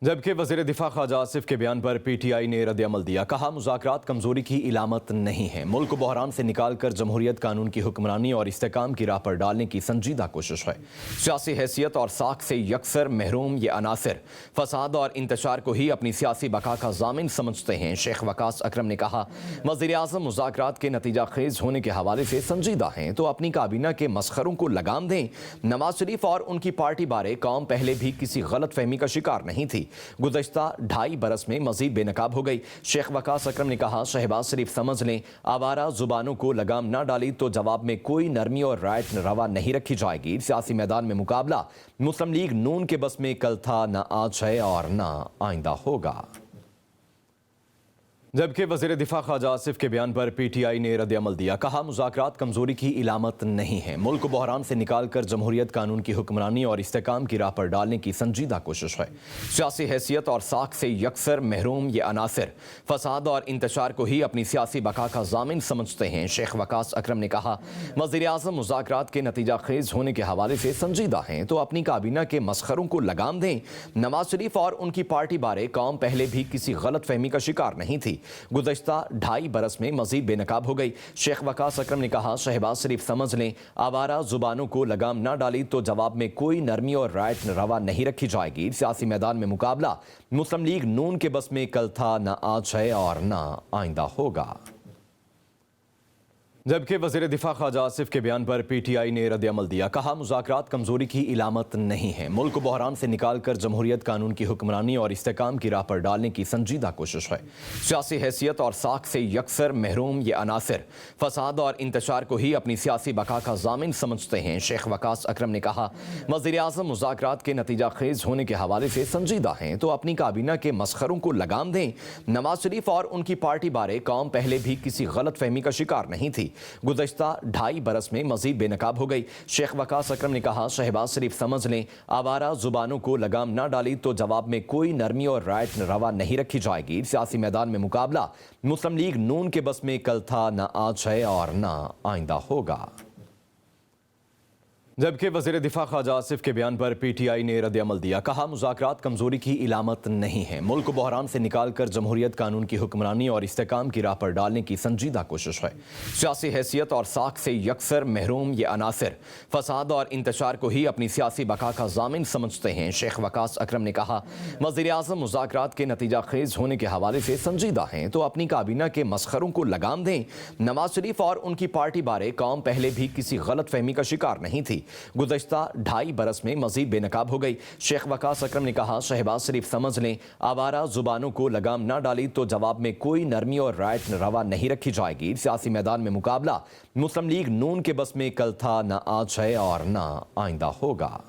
जबकि वज़ीर दिफा ख्वाजा आसिफ के बयान पर PTI ने रद्द-ए-अमल दिया। कहा, मुज़ाकरात कमज़ोरी की इलामत नहीं है। मुल्क को बहरान से निकाल कर जमहूरियत, कानून की हुक्मरानी और इस्तेकाम की राह पर डालने की संजीदा कोशिश है। सियासी हैसियत और साख से यकसर महरूम ये अनासिर फसाद और इंतशार को ही अपनी सियासी बका का ज़ामिन समझते हैं। शेख वकास अकरम ने कहा, वज़ीर-ए-आज़म मुज़ाकरात के नतीजा खेज होने के हवाले से संजीदा हैं तो अपनी काबीना के मसखरों को लगाम दें। नवाज शरीफ और उनकी पार्टी बारे कौम पहले भी किसी गलत फहमी का शिकार नहीं थी। गुज़श्ता 2.5 बरस में मजीद बेनकाब हो गई। शेख वकास अकरम ने कहा, शहबाज शरीफ समझ लें, आवारा जुबानों को लगाम ना डाली तो जवाब में कोई नरमी और रायत रवा नहीं रखी जाएगी। सियासी मैदान में मुकाबला मुस्लिम लीग नून के बस में कल था, न आज है और न आइंदा होगा। जबकि वज़ीर दिफा ख्वाजा आसिफ के बयान पर PTI ने रद्द-ए-अमल दिया। कहा, मुज़ाकरात कमज़ोरी की इलामत नहीं है। मुल्क को बहरान से निकाल कर जमहूरियत, कानून की हुक्मरानी और इस्तेकाम की राह पर डालने की संजीदा कोशिश है। सियासी हैसियत और साख से यकसर महरूम ये अनासिर फसाद और इंतशार को ही अपनी सियासी बका का ज़ामिन समझते हैं। शेख वकास अकरम ने कहा, वज़ीर-ए-आज़म मुज़ाकरात के नतीजा खेज होने के हवाले से संजीदा हैं तो अपनी काबीना के मसखरों को लगाम दें। नवाज शरीफ और उनकी पार्टी बारे कौम पहले भी किसी गलत फहमी का शिकार नहीं थी। गुज़श्ता 2.5 बरस में मजीद बेनकाब हो गई। शेख वकास अकरम ने कहा, शहबाज शरीफ समझ लें, आवारा जुबानों को लगाम ना डाली तो जवाब में कोई नरमी और रायत रवा नहीं रखी जाएगी। सियासी मैदान में मुकाबला मुस्लिम लीग नून के बस में कल था, न आज है और न आइंदा होगा। जबकि वज़ीर दिफा ख्वाजा आसिफ के बयान पर PTI ने रद्द-ए-अमल दिया। कहा, मुज़ाकरात कमज़ोरी की इलामत नहीं है। मुल्क को बहरान से निकाल कर जमहूरियत, कानून की हुक्मरानी और इस्तेकाम की राह पर डालने की संजीदा कोशिश है। सियासी हैसियत और साख से यकसर महरूम ये अनासिर फसाद और इंतशार को ही अपनी सियासी बका का ज़ामिन समझते हैं। शेख वकास अकरम ने कहा, वज़ीर-ए-आज़म मुज़ाकरात के नतीजा खेज होने के हवाले से संजीदा हैं तो अपनी काबीना के मसखरों को लगाम दें। नवाज शरीफ और उनकी पार्टी बारे कौम पहले भी किसी गलत फहमी का शिकार नहीं थी। गुज़श्ता 2.5 बरस में मजीद बेनकाब हो गई। शेख वकास अकरम ने कहा, शहबाज शरीफ समझ लें, आवारा जुबानों को लगाम ना डाली तो जवाब में कोई नरमी और रायत रवा नहीं रखी जाएगी। सियासी मैदान में मुकाबला मुस्लिम लीग नून के बस में कल था, न आज है और न आइंदा होगा। जबकि वज़ीर दिफा ख्वाजा आसिफ के बयान पर PTI ने रद्द-ए-अमल दिया। कहा, मुज़ाकरात कमज़ोरी की इलामत नहीं है। मुल्क को बहरान से निकाल कर जमहूरियत, कानून की हुक्मरानी और इस्तेकाम की राह पर डालने की संजीदा कोशिश है। सियासी हैसियत और साख से यकसर महरूम ये अनासिर फसाद और इंतशार को ही अपनी सियासी बका का ज़ामिन समझते हैं। शेख वकास अकरम ने कहा, वज़ीर-ए-आज़म मुज़ाकरात के नतीजा खेज होने के हवाले से संजीदा हैं तो अपनी काबीना के मसखरों को लगाम दें। नवाज शरीफ और उनकी पार्टी बारे कौम पहले भी किसी गलत फहमी का शिकार नहीं थी। गुज़श्ता 2.5 बरस में मजीद बेनकाब हो गई। शेख वकास अकरम ने कहा, शहबाज शरीफ समझ लें, आवारा जुबानों को लगाम ना डाली तो जवाब में कोई नरमी और रायत रवा नहीं रखी जाएगी। सियासी मैदान में मुकाबला मुस्लिम लीग नून के बस में कल था, न आज है और न आइंदा होगा।